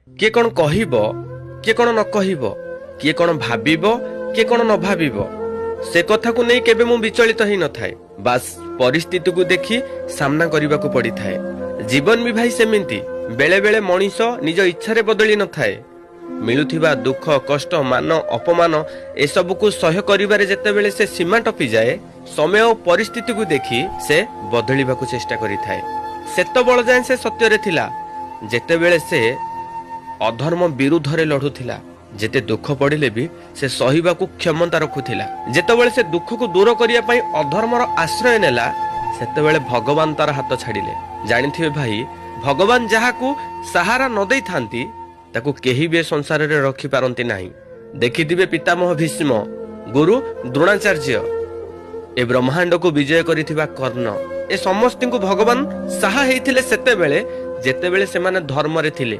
କିଏ କ'ଣ କହିବ, କିଏ କ'ଣ ନ କହିବ, କିଏ କ'ଣ ଭାବିବ, କିଏ କ'ଣ ନ ଭାବିବ, ସେ କଥାକୁ ନେଇ କେବେ ମୁଁ ବିଚଳିତ ହେଇନଥାଏ। ବାସ୍ ପରିସ୍ଥିତିକୁ ଦେଖି ସାମ୍ନା କରିବାକୁ ପଡ଼ିଥାଏ। ଜୀବନ ବି ଭାଇ ସେମିତି, ବେଳେ ବେଳେ ମଣିଷ ନିଜ ଇଚ୍ଛାରେ ବଦଳି ନଥାଏ। ମିଳୁଥିବା ଦୁଃଖ, କଷ୍ଟ, ମାନ, ଅପମାନ ଏସବୁକୁ ସହ୍ୟ କରିବାରେ ଯେତେବେଳେ ସେ ସୀମା ଟପିଯାଏ, ସମୟ ଓ ପରିସ୍ଥିତିକୁ ଦେଖି ସେ ବଦଳିବାକୁ ଚେଷ୍ଟା କରିଥାଏ। ସେତେବେଳେ ଯାଏଁ ସେ ସତ୍ୟରେ ଥିଲା, ଯେତେବେଳେ ସେ ଅଧର୍ମ ବିରୁଦ୍ଧରେ ଲଢୁଥିଲା। ଯେତେ ଦୁଃଖ ପଡ଼ିଲେ ବି ସେ ସହିବାକୁ କ୍ଷମତା ରଖୁଥିଲା। ଯେତେବେଳେ ସେ ଦୁଃଖକୁ ଦୂର କରିବା ପାଇଁ ଅଧର୍ମର ଆଶ୍ରୟ ନେଲା, ସେତେବେଳେ ଭଗବାନ ତାର ହାତ ଛାଡ଼ିଲେ। ଜାଣିଥିବେ ଭାଇ, ଭଗବାନ ଯାହାକୁ ସାହାରା ନ ଦେଇଥାନ୍ତି ତାକୁ କେହି ବି ଏ ସଂସାରରେ ରଖିପାରନ୍ତି ନାହିଁ। ଦେଖିଥିବେ ପିତାମହ ଭୀଷ୍ମ, ଗୁରୁ ଦ୍ରୋଣାଚାର୍ଯ୍ୟ, ଏ ବ୍ରହ୍ମାଣ୍ଡକୁ ବିଜୟ କରିଥିବା କର୍ଣ୍ଣ, ଏ ସମସ୍ତଙ୍କୁ ଭଗବାନ ସାହା ହେଇଥିଲେ ସେତେବେଳେ ଯେତେବେଳେ ସେମାନେ ଧର୍ମରେ ଥିଲେ।